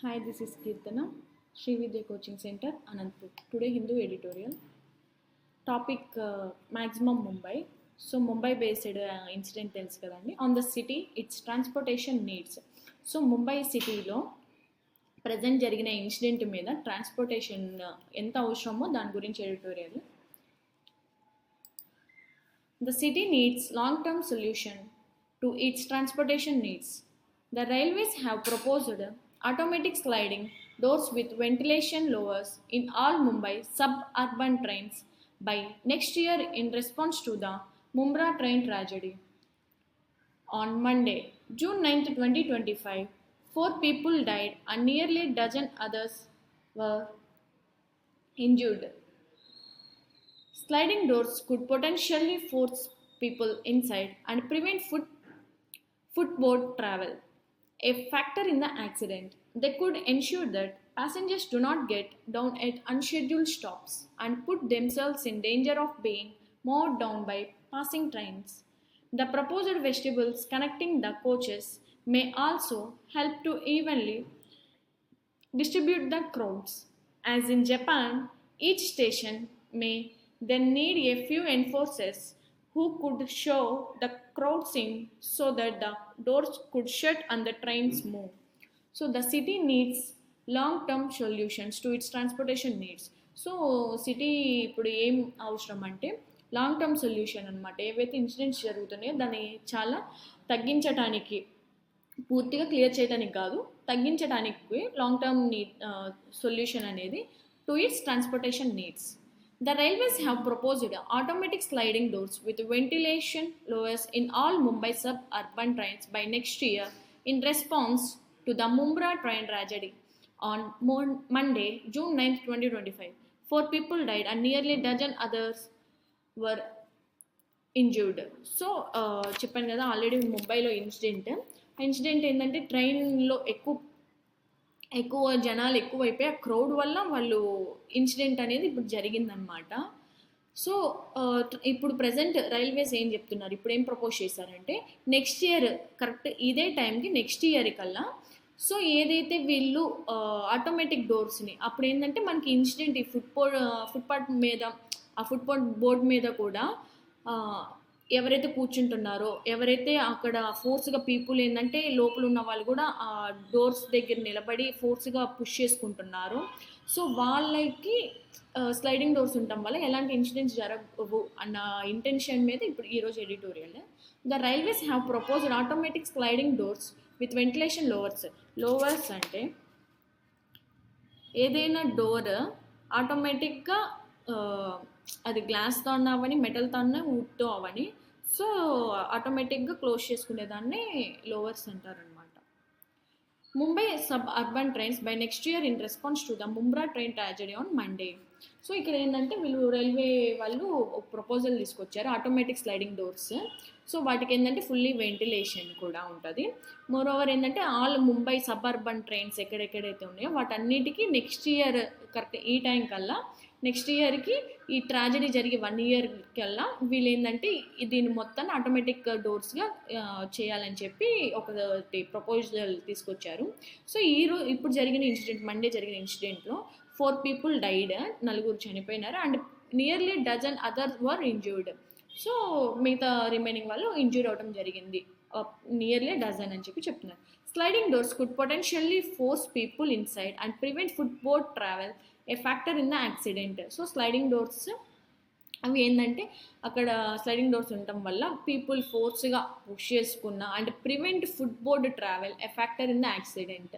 Hi, this is Kirtana, Sri Vidya Coaching Center, Anantapur. Today, Hindu editorial. Topic Maximum Mumbai. So, Mumbai based incident తెలుసు కదండి on the city it's transportation needs. So, Mumbai సిటీలో present జరిగిన incident మీద transportation ఎంత అవసరమో దాని గురించి editorial. The city needs long-term solution to its transportation needs. The railways have proposed automatic sliding doors with ventilation lowers in all Mumbai suburban trains by next year in response to the Mumbai train tragedy. On Monday, June 9, 2025, 4 people died and nearly a dozen others were injured. Sliding doors could potentially force people inside and prevent footboard travel. A factor in the accident, they could ensure that passengers do not get down at unscheduled stops and put themselves in danger of being mowed down by passing trains. The proposed vestibules connecting the coaches may also help to evenly distribute the crowds. As in Japan, each station may then need a few enforcers who could show the crowds in so that the doors could shut and the trains move. So the city needs long-term solutions to its transportation needs. So city ఇప్పుడు ఏం అవసరం అంటే long term solution అనమాట. ఏవైతే incidents జరుగుతున్నాయో దాన్ని చాలా తగ్గించడానికి, పూర్తిగా క్లియర్ చేయడానికి కాదు, తగ్గించడానికి లాంగ్ టర్మ్ సొల్యూషన్ అనేది to it's transportation needs. The railways have proposed automatic sliding doors with ventilation lowers in all Mumbai suburban trains by next year in response to the Mumbai train tragedy. On Monday, June 9, 2025, 4 people died and nearly a dozen others were injured. So చెప్పాను కదా already ముంబైలో incident ఏంటంటే ట్రైన్లో ఎక్కువ జనాలు ఎక్కువైపోయి ఆ crowd వల్ల వాళ్ళు ఇన్సిడెంట్ అనేది ఇప్పుడు జరిగిందనమాట. సో ఇప్పుడు ప్రజెంట్ రైల్వేస్ ఏం చెప్తున్నారు, ఇప్పుడు ఏం ప్రపోజ్ చేశారంటే నెక్స్ట్ ఇయర్ కరెక్ట్ ఇదే టైంకి నెక్స్ట్ ఇయర్ కల్లా సో ఏదైతే వీళ్ళు ఆటోమేటిక్ డోర్స్ని అప్పుడు ఏంటంటే మనకి ఇన్సిడెంట్ ఈ ఫుట్పాత్ మీద ఆ ఫుట్పాత్ బోర్డ్ మీద కూడా ఎవరైతే కూర్చుంటున్నారో, ఎవరైతే అక్కడ ఫోర్స్గా పీపుల్ ఏంటంటే లోపల ఉన్న వాళ్ళు కూడా ఆ డోర్స్ దగ్గర నిలబడి ఫోర్స్గా పుష్ చేసుకుంటున్నారు. సో వాళ్ళకి స్లైడింగ్ డోర్స్ ఉండటం వల్ల ఎలాంటి ఇన్సిడెంట్స్ జరగవు అన్న ఇంటెన్షన్ మీద ఇప్పుడు ఈరోజు editorial. The railways have proposed automatic sliding doors with ventilation louvers అంటే ఏదైనా డోర్ ఆటోమేటిక్గా అది గ్లాస్తో అన్నా అవని, మెటల్తో అన్నా, వుడ్తో అవని, సో ఆటోమేటిక్గా క్లోజ్ చేసుకునేదాన్ని లోవర్స్ అంటారనమాట. Mumbai suburban trains by next year in response to the Mumbra train tragedy on Monday. So ఇక్కడ ఏంటంటే వీళ్ళు రైల్వే వాళ్ళు ఒక ప్రపోజల్ తీసుకొచ్చారు ఆటోమేటిక్ స్లైడింగ్ డోర్స్. సో వాటికి ఏంటంటే ఫుల్లీ వెంటిలేషన్ కూడా ఉంటుంది. మోరోవర్ ఏంటంటే all Mumbai suburban trains ఎక్కడెక్కడైతే ఉన్నాయో వాటన్నిటికీ నెక్స్ట్ ఇయర్ కరెక్ట్ ఈ టైం కల్లా నెక్స్ట్ ఇయర్కి ఈ ట్రాజడీ జరిగి 1 year కల్లా వీళ్ళు ఏంటంటే దీన్ని మొత్తాన్ని ఆటోమేటిక్ డోర్స్గా చేయాలని చెప్పి ఒకటి ప్రపోజల్ తీసుకొచ్చారు. సో ఇప్పుడు జరిగిన ఇన్సిడెంట్, మండే జరిగిన ఇన్సిడెంట్లో 4 people డైడ్, 4 చనిపోయినారు and nearly dozen others were injured. So మిగతా రిమైనింగ్ వాళ్ళు ఇంజ్యూర్ అవడం జరిగింది, నియర్లీ డజన్ అని చెప్పి చెప్తున్నారు. Sliding doors could potentially force people inside and prevent footboard travel a factor in the accident. So sliding doors అవి ఏంటంటే అక్కడ స్లైడింగ్ డోర్స్ ఉండటం వల్ల పీపుల్ ఫోర్స్గా పుష్ చేసుకున్న and prevent footboard travel a factor in the accident.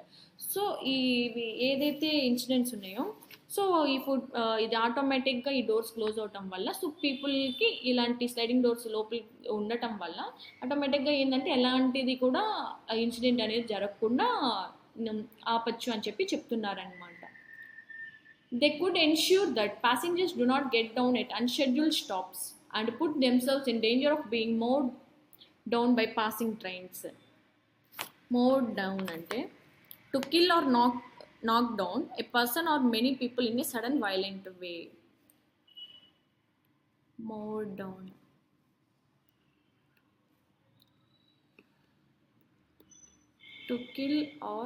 So ఇవి ఏదైతే incidents ఉన్నాయో సో ఇది ఆటోమేటిక్గా ఈ డోర్స్ క్లోజ్ అవటం వల్ల సో పీపుల్కి ఇలాంటి స్లైడింగ్ డోర్స్ లోపల ఉండటం వల్ల ఆటోమేటిక్గా ఏంటంటే ఎలాంటిది కూడా ఇన్సిడెంట్ అనేది జరగకుండా ఆపచ్చు అని చెప్పి చెప్తున్నారనమాట. They could ensure that passengers do not get down at unscheduled stops and put themselves in danger of being mowed down by passing trains. Mowed down ante to kill or knock down a person or many people in a sudden violent way. Mowed down. To kill or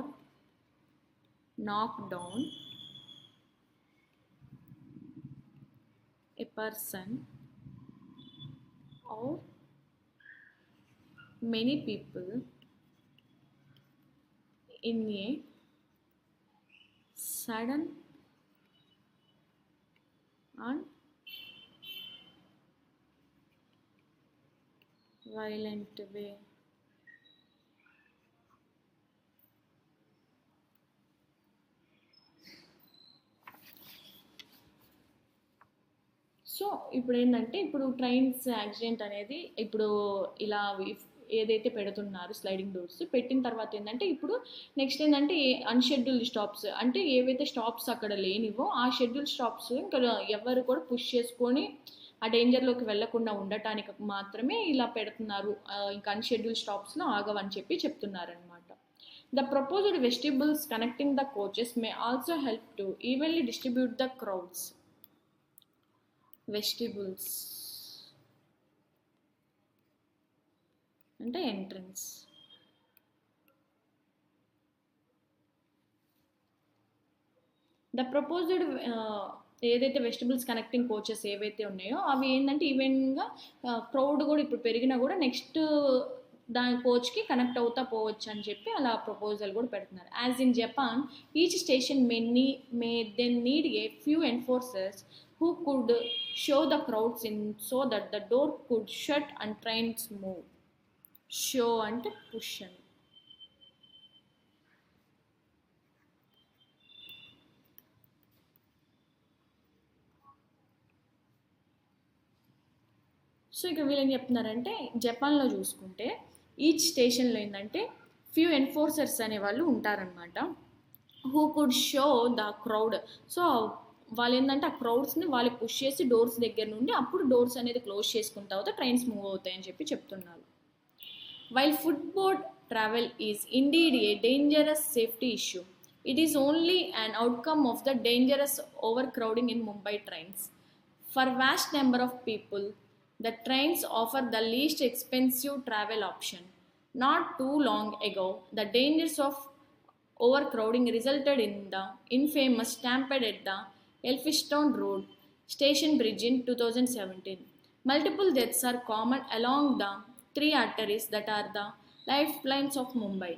knock down a person or many people in a sudden and violent way. So ఇప్పుడు ఏంటంటే ఇప్పుడు trains accident అనేది ఇప్పుడు ఇలా ఏదైతే పెడుతున్నారు sliding doors పెట్టిన తర్వాత ఏంటంటే ఇప్పుడు నెక్స్ట్ ఏంటంటే అన్షెడ్యూల్డ్ స్టాప్స్ అంటే ఏవైతే స్టాప్స్ అక్కడ లేనివో ఆ షెడ్యూల్ స్టాప్స్ ఇంకా ఎవరు కూడా పుష్ చేసుకొని ఆ డేంజర్లోకి వెళ్లకుండా ఉండటానికి మాత్రమే ఇలా పెడుతున్నారు, ఇంకా అన్షెడ్యూల్ స్టాప్స్లో ఆగవని చెప్పి చెప్తున్నారనమాట. The proposed vestibules connecting the coaches may also help to evenly distribute the crowds. వెస్టిబుల్స్ అంటే ఎంట్రన్స్. ద ప్రపోజ్డ్ ఏదైతే వెస్టిబుల్స్ కనెక్టింగ్ కోచెస్ ఏవైతే ఉన్నాయో అవి ఏంటంటే ఈవెన్గా క్రౌడ్ కూడా ఇప్పుడు పెరిగినా కూడా నెక్స్ట్ దాని కోచ్కి కనెక్ట్ అవుతా పోవచ్చు అని చెప్పి అలా ప్రపోజల్ కూడా పెడుతున్నారు. As in Japan each station may then need a few enforcers who could show the crowds in so that the door could shut and trains move. Show అంటే push అని. సో ఇక వీళ్ళు ఏం చెప్తున్నారంటే జపాన్లో చూసుకుంటే ఈచ్ స్టేషన్లో ఏంటంటే ఫ్యూ ఎన్ఫోర్సర్స్ అనేవాళ్ళు ఉంటారనమాట. Who could show the crowd. So వాళ్ళు ఏంటంటే ఆ క్రౌడ్స్ని వాళ్ళు పుష్ చేసి డోర్స్ దగ్గర నుండి అప్పుడు డోర్స్ అనేది క్లోజ్ చేసుకున్న తర్వాత ట్రైన్స్ మూవ్ అవుతాయని చెప్పి చెప్తున్నారు. While footboard travel is indeed a dangerous safety issue, it is only an outcome of the dangerous overcrowding in Mumbai trains. For vast number of people the trains offer the least expensive travel option. Not too long ago, the dangers of overcrowding resulted in the infamous stampede at the Elphinstone Road Station Bridge in 2017. Multiple deaths are common along the three arteries that are the lifelines of Mumbai,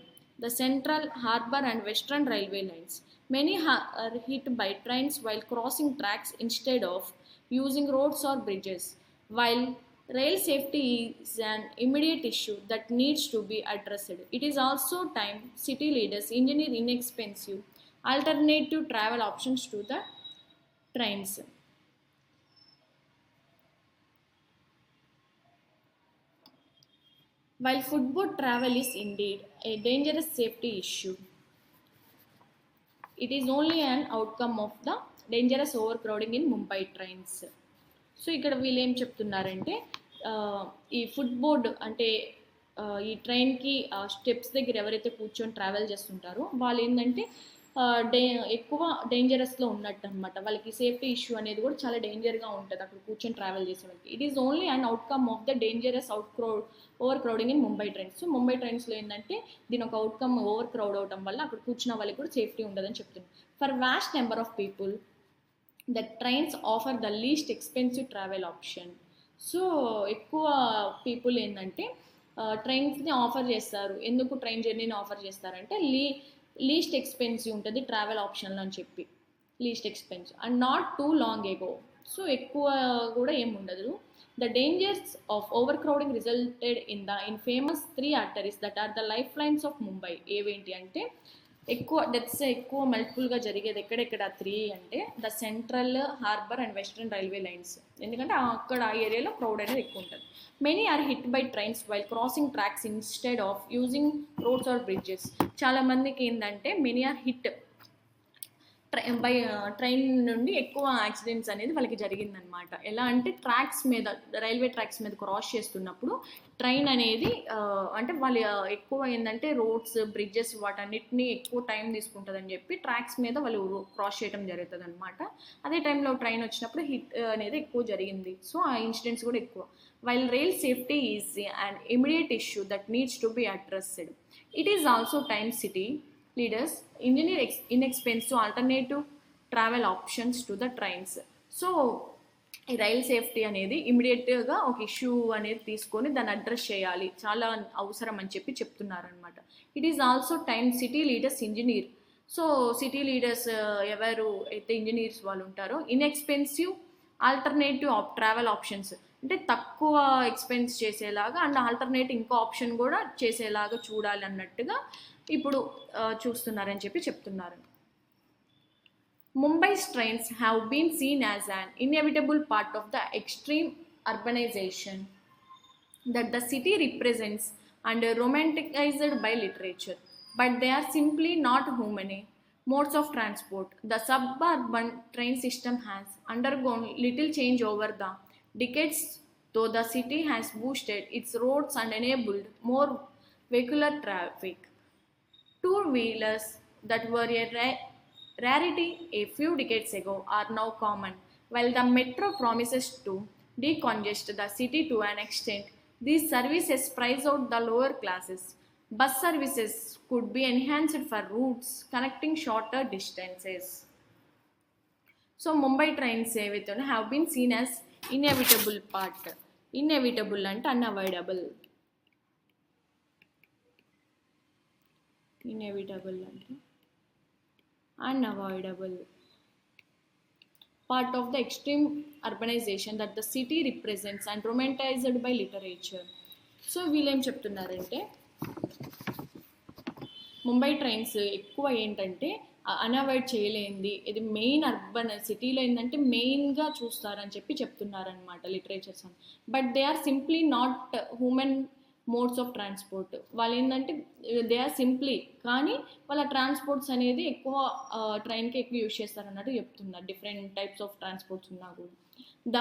the Central, Harbour and Western railway lines. Many are hit by trains while crossing tracks instead of using roads or bridges. While rail safety is an immediate issue that needs to be addressed, it is also time city leaders engineer inexpensive alternative travel options to the trains. While footboard travel is indeed a dangerous safety issue, it is only an outcome of the dangerous overcrowding in Mumbai trains. So ఇక్కడ వీళ్ళు ఏం చెప్తున్నారంటే ఈ footboard అంటే ఈ ట్రైన్కి steps దగ్గర ఎవరైతే కూర్చొని ట్రావెల్ చేస్తుంటారో వాళ్ళు ఏంటంటే ఎక్కువ డేంజరస్లో ఉన్నట్టు అనమాట. వాళ్ళకి సేఫ్టీ ఇష్యూ అనేది కూడా చాలా డేంజర్గా ఉంటుంది అక్కడ కూర్చొని ట్రావెల్ చేసే వాళ్ళకి. It is only and outcome of the dangerous overcrowding in Mumbai trains. So Mumbai ట్రైన్స్లో ఏంటంటే దీని ఒక అవుట్కమ్ ఓవర్ క్రౌడ్ అవడం వల్ల అక్కడ కూర్చున్న వాళ్ళకి కూడా సేఫ్టీ ఉండదని చెప్తున్నారు. For vast number of people the trains offer the least expensive travel option. So ఎక్కువ పీపుల్ ఏంటంటే ట్రైన్స్ని ఆఫర్ చేస్తారు. ఎందుకు ట్రైన్ జర్నీని ఆఫర్ చేస్తారంటే లీస్ట్ ఎక్స్పెన్సివ్ ఉంటుంది ట్రావెల్ ఆప్షన్లో అని చెప్పి, least expensive and not too long ago. So ఎక్కువ కూడా ఏముండదు. The dangers of overcrowding resulted in famous 3 arteries that are the lifelines of Mumbai. ఏవేంటి అంటే ఎక్కువ డెత్స్ ఎక్కువ మల్టిపుల్గా జరిగేది ఎక్కడెక్కడ 3 అంటే the central, harbour and western railway lines. ఎందుకంటే అక్కడ ఆ ఏరియాలో క్రౌడ్ అనేది ఎక్కువ ఉంటుంది. Many are hit by trains while crossing tracks instead of using roads are bridges. చాలామందికి ఏంటంటే మెనీ ఆర్ హిట్ ట్రైన్ నుండి ఎక్కువ యాక్సిడెంట్స్ అనేది వాళ్ళకి జరిగిందనమాట. ఎలా అంటే ట్రాక్స్ మీద, రైల్వే ట్రాక్స్ మీద క్రాస్ చేస్తున్నప్పుడు ట్రైన్ అనేది అంటే వాళ్ళు ఎక్కువ ఏంటంటే రోడ్స్, బ్రిడ్జెస్ వాటన్నిటిని ఎక్కువ టైం తీసుకుంటుందని చెప్పి ట్రాక్స్ మీద వాళ్ళు క్రాస్ చేయడం జరుగుతుంది అనమాట. అదే టైంలో ట్రైన్ వచ్చినప్పుడు హిట్ అనేది ఎక్కువ జరిగింది. సో ఆ ఇన్సిడెంట్స్ కూడా ఎక్కువ. While rail safety is and immediate issue that needs to be addressed, it is also time city leaders engineer inexpensive alternative travel options to the trains. So ఈ rail safety అనేది ఇమీడియట్గా ఒక issue అనేది తీసుకొని దాన్ని address చేయాలి, చాలా అవసరం అని చెప్పి చెప్తున్నారనమాట. It is also time city leaders engineer. So city leaders ఎవరు అయితే ఇంజనీర్స్ వాళ్ళు ఉంటారో ఇన్ఎక్స్పెన్సివ్ ఆల్టర్నేటివ్ ట్రావెల్ ఆప్షన్స్, అంటే తక్కువ ఎక్స్పెన్స్ చేసేలాగా అండ్ ఆల్టర్నేటివ్ ఇంకో ఆప్షన్ కూడా చేసేలాగా చూడాలి అన్నట్టుగా ఇప్పుడు చూస్తున్నారని చెప్పి చెప్తున్నారు. Mumbai's trains have been seen as an inevitable part of the extreme urbanization that the city represents and romanticized by literature. But they are simply not human modes of transport. The suburban train system has undergone little change over the decades, though the city has boosted its roads and enabled more vehicular traffic. Two-wheelers that were a rarity a few decades ago are now common. While the metro promises to decongest the city to an extent, these services price out the lower classes. Bus services could be enhanced for routes connecting shorter distances. So Mumbai trains have been seen as inevitable part. Inevitable and unavoidable. Inevitable and unavoidable part of the extreme urbanization that the city represents and romanticized by literature. So వీళ్ళు ఏం చెప్తున్నారంటే Mumbai trains ఎక్కువ ఏంటంటే అన్అవాయిడ్ చేయలేంది, ఇది main urban సిటీలో ఏంటంటే మెయిన్గా చూస్తారని చెప్పి చెప్తున్నారనమాట లిటరేచర్స్ అని. But they are simply not human modes of transport. వాళ్ళు ఏంటంటే దే ఆర్ సింప్లీ, కానీ వాళ్ళ ట్రాన్స్పోర్ట్స్ అనేది ఎక్కువ ట్రైన్కి ఎక్కువ యూజ్ చేస్తారన్నట్టు చెప్తున్నారు. డిఫరెంట్ టైప్స్ ఆఫ్ ట్రాన్స్పోర్ట్స్ ఉన్నా కూడా. The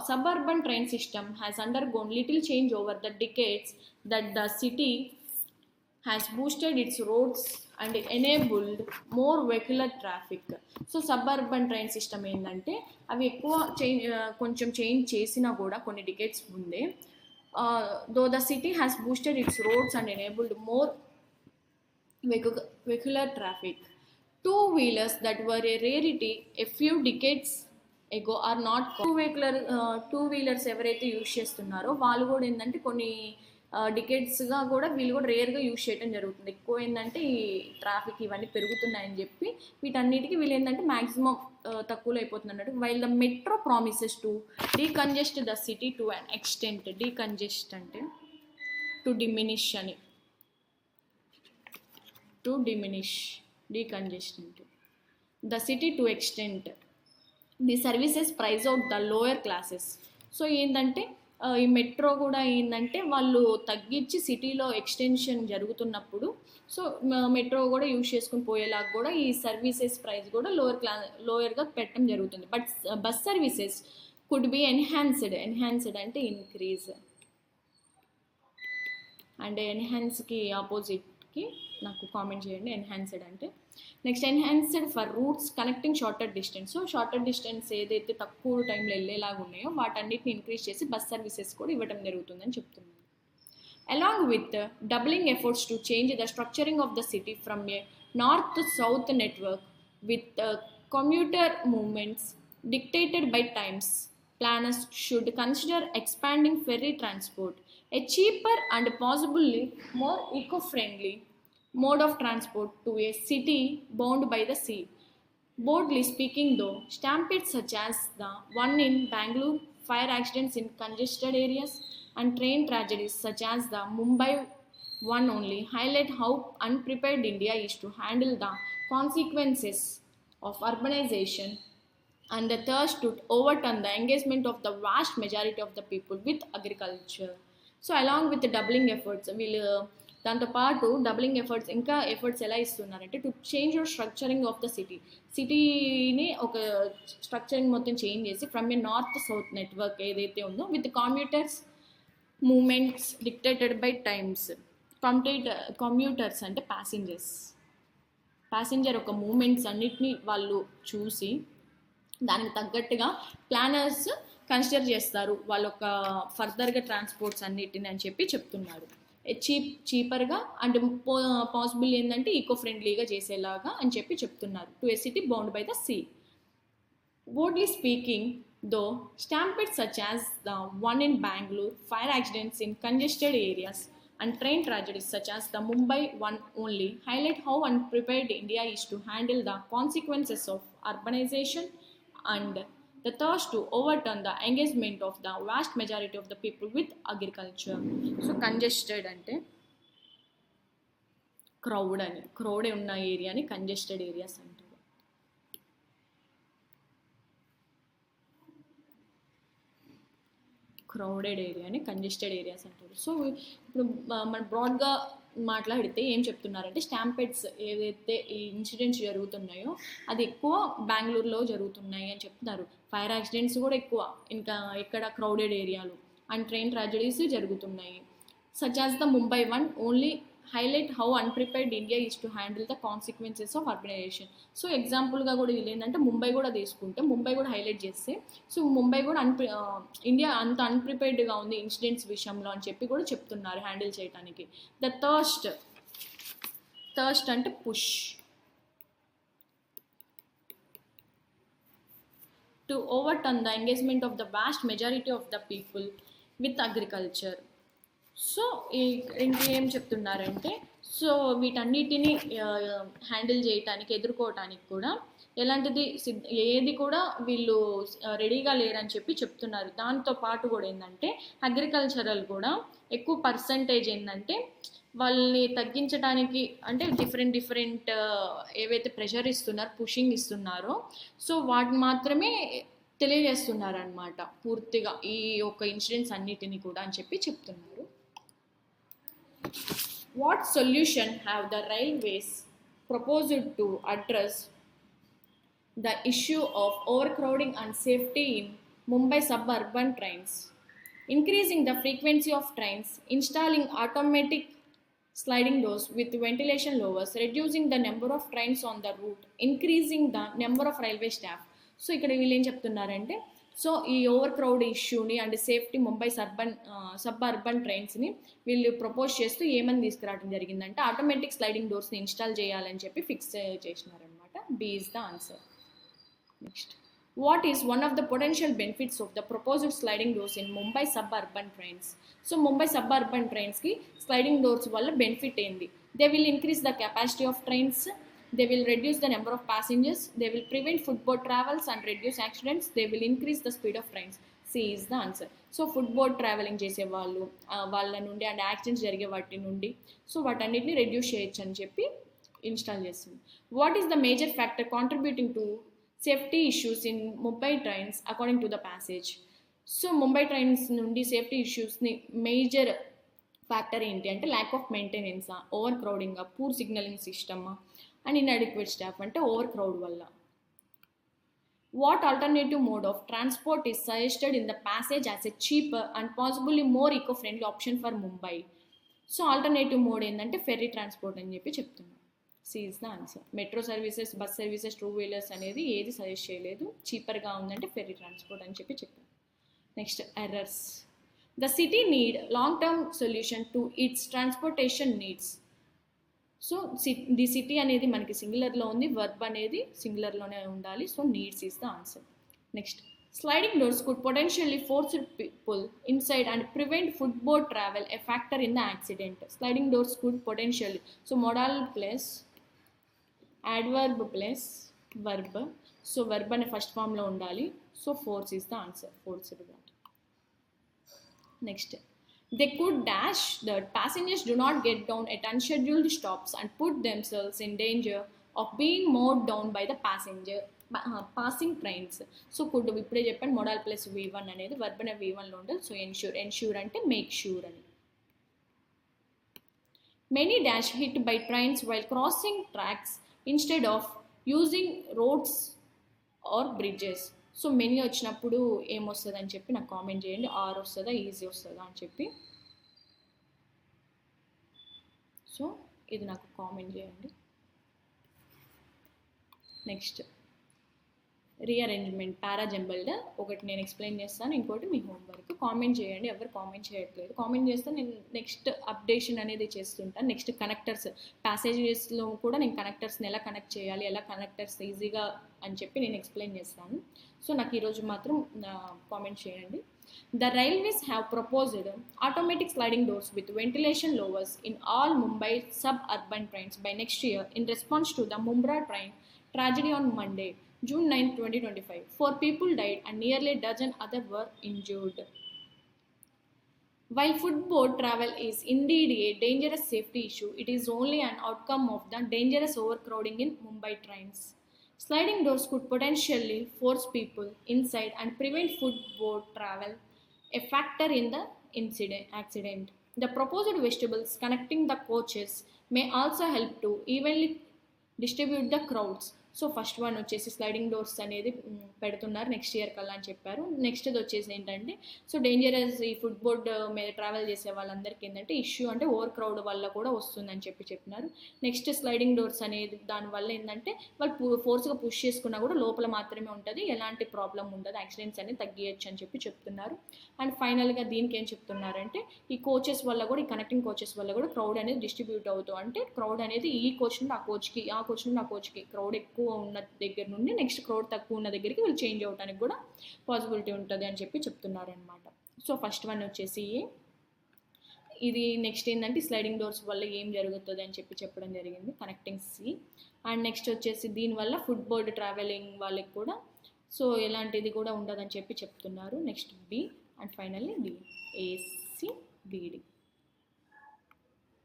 suburban train system has undergone little change over the decades that the city has boosted its roads and enabled more vehicular traffic. So suburban train system ఏంటంటే అవి ఎక్కువ కొంచెం change చేసినా కూడా కొన్ని decades ముందే, though the city has boosted its roads and enabled more vehicular traffic. Two-wheelers that were a rarity a few decades ago are not two-wheelers ఎవరైతే use చేస్తున్నారో వాళ్ళు కూడా ఏంటంటే కొన్ని డికేట్స్గా కూడా వీళ్ళు కూడా రేర్గా యూజ్ చేయడం జరుగుతుంది. ఎక్కువ ఏంటంటే ఈ ట్రాఫిక్ ఇవన్నీ పెరుగుతున్నాయని చెప్పి వీటన్నిటికీ వీళ్ళు ఏంటంటే మ్యాక్సిమం తక్కువలో అయిపోతుంది అన్నట్టు. While the metro promises to decongest the city to an extent. Decongest అంటే టు డిమినిష్ అని, టు డిమినిష్, డీకంజెస్ట్ అంటే the city to extent the services price out the lower classes. So ఏంటంటే ఈ మెట్రో కూడా ఏంటంటే వాళ్ళు తగ్గించి సిటీలో ఎక్స్టెన్షన్ జరుగుతున్నప్పుడు సో మెట్రో కూడా యూజ్ చేసుకుని పోయేలాగా కూడా ఈ సర్వీసెస్ ప్రైస్ కూడా లోయర్గా పెట్టడం జరుగుతుంది. But bus services could be enhanced అంటే ఇంక్రీజ్, అండ్ ఎన్హాన్స్కి ఆపోజిట్కి నాకు కామెంట్ చేయండి ఎన్హాన్స్డ్ అంటే. Next enhanced for roots connecting shorter distance. So shorter distance ఏదైతే తక్కువ టైంలో వెళ్ళేలాగా ఉన్నాయో వాటన్నిటిని ఇంక్రీజ్ చేసి బస్ సర్వీసెస్ కూడా ఇవ్వడం జరుగుతుందని చెప్తున్నాను. Along with doubling efforts to change the structuring of the city from a north to south network with commuter movements dictated by times, planners should consider expanding ferry transport, a cheaper and possibly more eco-friendly mode of transport to a city bound by the sea. Broadly speaking though, stampedes such as the one in Bangalore, fire accidents in congested areas, and train tragedies such as the Mumbai one only highlight how unprepared India is to handle the consequences of urbanization and the thirst to overturn the engagement of the vast majority of the people with agriculture. So along with the doubling efforts, వీళ్ళు దాంతోపాటు doubling efforts ఇంకా efforts ఎలా ఇస్తున్నారంటే to change your structuring of the సిటీని ఒక structuring మొత్తం change చేసి from a north south network ఏదైతే ఉందో with commuters movements dictated by times. Commuters అంటే ప్యాసింజర్ ఒక మూమెంట్స్ అన్నిటినీ వాళ్ళు చూసి దానికి తగ్గట్టుగా ప్లానర్స్ కన్సిడర్ చేస్తారు వాళ్ళ ఒక ఫర్దర్గా ట్రాన్స్పోర్ట్స్ అన్నిటిని అని చెప్పి చెప్తున్నారు. చీపర్గా అండ్ పాసిబుల్ ఏంటంటే ఈకో ఫ్రెండ్లీగా చేసేలాగా అని చెప్పి చెప్తున్నారు. To a city bound by the sea. Broadly speaking, though, stampedes such as the one in Bangalore, fire accidents in congested areas, and train tragedies such as the Mumbai one only highlight how unprepared India is to handle the consequences of urbanization and the thirst to overturn the engagement of the vast majority of the people with agriculture. So, congested ante crowd ఉన్న ఏరియాని congested areas అంటారు. Crowded ఏరియాని congested areas అంటారు. So ఇప్పుడు మన బ్రాడ్గా మాట్లాడితే ఏం చెప్తున్నారంటే స్టాంపెడ్స్ ఏదైతే ఈ ఇన్సిడెంట్స్ జరుగుతున్నాయో అది ఎక్కువ బెంగళూరులో జరుగుతున్నాయి అని చెప్తున్నారు. ఫైర్ యాక్సిడెంట్స్ కూడా ఎక్కువ ఇంకా ఇక్కడ క్రౌడెడ్ ఏరియాలు అండ్ ట్రైన్ ట్రాజడీస్ జరుగుతున్నాయి. Such as the Mumbai one only highlight how unprepared India is to handle the consequences of urbanisation. So ఎగ్జాంపుల్గా కూడా వీళ్ళు ఏంటంటే ముంబై కూడా తీసుకుంటే ముంబై కూడా హైలైట్ చేస్తే సో ముంబై కూడా ఇండియా అంత అన్ప్రిపేర్డ్గా ఉంది ఇన్సిడెంట్స్ విషయంలో అని చెప్పి కూడా చెప్తున్నారు హ్యాండిల్ చేయడానికి. ద థర్స్ట్ అంటే push to overturn the engagement of the vast majority of the people with agriculture. So ఇంకేం చెప్తున్నారంటే సో వీటన్నిటిని హ్యాండిల్ చేయటానికి ఎదుర్కోవటానికి కూడా ఎలాంటిది ఏది కూడా వీళ్ళు రెడీగా లేరని చెప్పి చెప్తున్నారు. దాంతో పాటు కూడా ఏంటంటే అగ్రికల్చరల్ కూడా ఎక్కువ పర్సంటేజ్ ఏంటంటే వాళ్ళని తగ్గించడానికి అంటే డిఫరెంట్ ఏవైతే ప్రెషర్ ఇస్తున్నారో పుషింగ్ ఇస్తున్నారో సో వాటిని మాత్రమే తెలియజేస్తున్నారనమాట పూర్తిగా ఈ యొక్క ఇన్సిడెంట్స్ అన్నిటిని కూడా అని చెప్పి చెప్తున్నారు. What solution have the railways proposed to address the issue of overcrowding and safety in Mumbai suburban trains? Increasing the frequency of trains, installing automatic sliding doors with ventilation lowers, reducing the number of trains on the route, increasing the number of railway staff. So ఇక్కడ వీళ్ళు ఏం చెప్తున్నారంటే so ఈ over crowd ఇష్యూని and safety Mumbai suburban ట్రైన్స్ని వీళ్ళు propose చేస్తూ ఏమని తీసుకురావడం జరిగిందంటే ఆటోమేటిక్ స్లైడింగ్ డోర్స్ని ఇన్స్టాల్ చేయాలని చెప్పి ఫిక్స్ చేసినారనమాట. B is the answer. Next, what is one of the potential benefits of the proposed sliding doors in Mumbai suburban trains? So Mumbai suburban ట్రైన్స్కి స్లైడింగ్ డోర్స్ వల్ల benefit ఏంది? They will increase the capacity of trains, they will reduce the number of passengers, they will prevent footboard travels and reduce accidents, they will increase the speed of trains. C is the answer. So footboard travelling చేసే వాళ్ళ నుండి and accidents జరిగే వాటి నుండి so వాటన్నిటిని reduce చేయొచ్చు అని చెప్పి ఇన్స్టాల్ చేస్తుంది. What is the major factor contributing to safety issues in Mumbai trains according to the passage? So Mumbai trains నుండి సేఫ్టీ ఇష్యూస్ని మేజర్ ఫ్యాక్టర్ ఏంటి అంటే ల్యాక్ ఆఫ్ మెయింటెనెన్సా, ఓవర్ క్రౌడింగా, పూర్ సిగ్నలింగ్ సిస్టమా అండ్ ఇన్అడిక్వేట్ స్టాఫ్ అంటే ఓవర్ క్రౌడ్ వల్ల. What alternative mode of transport is suggested in the passage as a cheaper and possibly more eco friendly option for Mumbai? So alternative mode ఏంటంటే ferry transport అని చెప్పి చెప్తున్నారు. C is the answer. Metro services, bus services, two wheelers అనేది ఏది suggest చేయలేదు, చీపర్గా ఉందంటే ferry transport అని చెప్పి చెప్పారు. Next, errors. The city need long term solution to it's transportation needs. So the city అనేది మనకి సింగులర్లో ఉంది, వర్బ్ అనేది సింగులర్లోనే ఉండాలి. So needs is the answer. Next, sliding doors could potentially force people inside and prevent footboard travel a factor in the accident. Sliding doors could potentially so model plus adverb plus verb. So verb అనే first ఫామ్లో ఉండాలి. So force is the answer. Force to that. Next, they could dash that passengers do not get down at unscheduled stops and put themselves in danger of being mowed down by the passing trains. So could ఇప్పుడే చెప్పాను model plus V1 అనేది verb అనే V1లో ఉంటుంది. So ensure అంటే make sure అని. Many dash hit by trains while crossing tracks instead of using roads or bridges. So many వచ్చినప్పుడు ఏమొస్తుంది అని చెప్పి నాకు కామెంట్ చేయండి. ఆర్ వస్తుందా, ఈజీ వస్తుందా అని చెప్పి. సో ఇది నాకు కామెంట్ చేయండి. నెక్స్ట్, రీఅరేంజ్మెంట్ పారాజంబల్డ్ ఒకటి నేను ఎక్స్ప్లెయిన్ చేస్తాను, ఇంకోటి మీ హోంవర్క్. కామెంట్ చేయండి, ఎవరు కామెంట్ చేయట్లేదు. కామెంట్ చేస్తే నేను నెక్స్ట్ అప్డేషన్ అనేది చేస్తుంటాను. నెక్స్ట్ కనెక్టర్స్ ప్యాసేజెస్లో కూడా నేను కనెక్టర్స్ని ఎలా కనెక్ట్ చేయాలి, ఎలా కనెక్టర్స్ ఈజీగా అని చెప్పి నేను ఎక్స్ప్లెయిన్ చేస్తాను. సో నాకు ఈరోజు మాత్రం కామెంట్ చేయండి. The railways have proposed automatic sliding doors with ventilation lowers in all Mumbai suburban trains by next year in response to the Mumbai train tragedy on Monday, June 9, 2025. 4 people died and nearly a dozen others were injured. While footboard travel is indeed a dangerous safety issue, it is only an outcome of the dangerous overcrowding in Mumbai trains. Sliding doors could potentially force people inside and prevent footboard travel, a factor in the accident. The proposed vestibules connecting the coaches may also help to evenly distribute the crowds. So first one వచ్చేసి sliding doors అనేది పెడుతున్నారు next year కల్లా అని చెప్పారు. నెక్స్ట్ది వచ్చేసి ఏంటంటే so dangerous ఈ footboard మీద ట్రావెల్ చేసే వాళ్ళందరికీ ఏంటంటే ఇష్యూ అంటే ఓవర్ క్రౌడ్ వల్ల కూడా వస్తుందని చెప్పినారు. నెక్స్ట్ స్లైడింగ్ డోర్స్ అనేది దానివల్ల ఏంటంటే వాళ్ళు ఫోర్స్గా పుష్ చేసుకున్నా కూడా లోపల మాత్రమే ఉంటుంది, ఎలాంటి ప్రాబ్లం ఉండదు, యాక్సిడెంట్స్ అనేది తగ్గియచ్చు అని చెప్తున్నారు. అండ్ ఫైనల్గా దీనికి ఏం చెప్తున్నారంటే ఈ కోచెస్ వల్ల కూడా, ఈ కనెక్టింగ్ కోచెస్ వల్ల కూడా క్రౌడ్ అనేది డిస్ట్రిబ్యూట్ అవుతూ, అంటే క్రౌడ్ అనేది ఈ కోచ్ నుండి ఆ కోచ్కి, ఆ కోచ్ నుండి ఆ కోచ్కి, క్రౌడ్ ఎక్కువ ఉన్న దగ్గర నుండి నెక్స్ట్ క్రౌడ్ తక్కువ ఉన్న దగ్గరికి వీళ్ళు చేంజ్ అవ్వడానికి కూడా పాసిబిలిటీ ఉంటుంది అని చెప్తున్నారు అనమాట. సో ఫస్ట్ వన్ వచ్చేసి ఇది. నెక్స్ట్ ఏంటంటే స్లైడింగ్ డోర్స్ వల్ల ఏం జరుగుతుంది అని చెప్పడం జరిగింది, కనెక్టింగ్ సి. అండ్ నెక్స్ట్ వచ్చేసి దీనివల్ల ఫుట్బోర్డ్ ట్రావెలింగ్ వాళ్ళకి కూడా సో ఎలాంటిది కూడా ఉండదని చెప్తున్నారు. Next B and finally D, AC BD.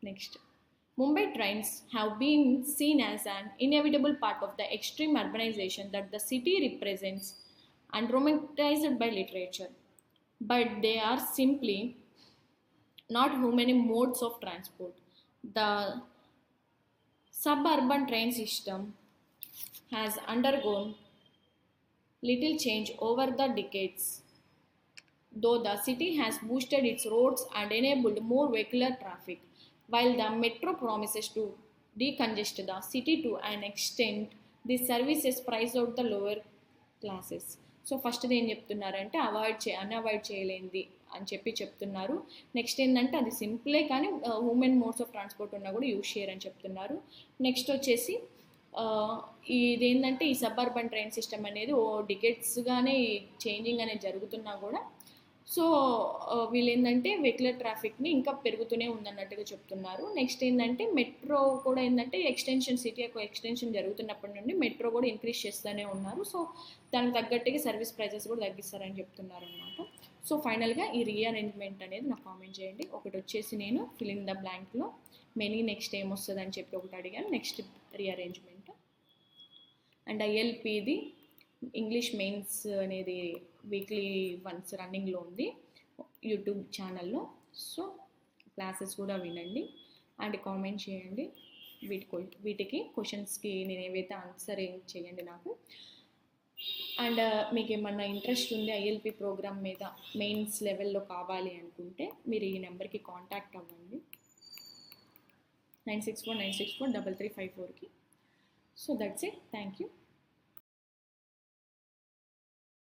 Next Mumbai trains have been seen as an inevitable part of the extreme urbanization that the city represents and romanticized by literature. But they are simply not human modes of transport. The suburban train system has undergone little change over the decades, though the city has boosted its roads and enabled more vehicular traffic. While the metro promises to decongest the city to an extent, these services price out the lower classes. So ఫస్ట్ది ఏం చెప్తున్నారంటే అన్అవాయిడ్ చేయలేంది అని చెప్తున్నారు. Next ఏంటంటే అది సింపులే కానీ human modes of transport ఉన్నా కూడా యూజ్ చేయరని చెప్తున్నారు. నెక్స్ట్ వచ్చేసి ఇదేంటంటే ఈ సబర్బన్ ట్రైన్ సిస్టమ్ అనేది డికెట్స్గానే చేంజింగ్ అనేది జరుగుతున్నా కూడా సో వీళ్ళు ఏంటంటే వెహికులర్ ట్రాఫిక్ని ఇంకా పెరుగుతూనే ఉందన్నట్టుగా చెప్తున్నారు. నెక్స్ట్ ఏంటంటే మెట్రో కూడా ఏంటంటే ఎక్స్టెన్షన్, సిటీ యొక్క ఎక్స్టెన్షన్ జరుగుతున్నప్పటి నుండి మెట్రో కూడా ఇంక్రీజ్ చేస్తూనే ఉన్నారు. సో దానికి తగ్గట్టుగా సర్వీస్ ప్రైజెస్ కూడా తగ్గిస్తారని చెప్తున్నారు అనమాట. సో ఫైనల్గా ఈ రీఅరేంజ్మెంట్ అనేది నాకు కామెంట్ చేయండి. ఒకటి వచ్చేసి నేను ఫిల్ ఇన్ ద బ్లాంక్లో మెనీ నెక్స్ట్ ఏమొస్తుంది అని ఒకటి అడిగాను. నెక్స్ట్ రీఅరేంజ్మెంట్ అండ్ ఐఎల్పిది ఇంగ్లీష్ మెయిన్స్ అనేది వీక్లీ వన్స్ రన్నింగ్లో ఉంది యూట్యూబ్ ఛానల్లో. సో క్లాసెస్ కూడా వినండి అండ్ కామెంట్ చేయండి. వీటికి క్వశ్చన్స్కి నేను ఏవైతే ఆన్సర్ చేయండి నాకు. అండ్ మీకు ఏమన్నా ఇంట్రెస్ట్ ఉంది ఐఎల్పి ప్రోగ్రామ్ మీద మెయిన్స్ లెవెల్లో కావాలి అనుకుంటే మీరు ఈ నెంబర్కి కాంటాక్ట్ అవ్వండి, 9649643354కి. So that's it, thank you.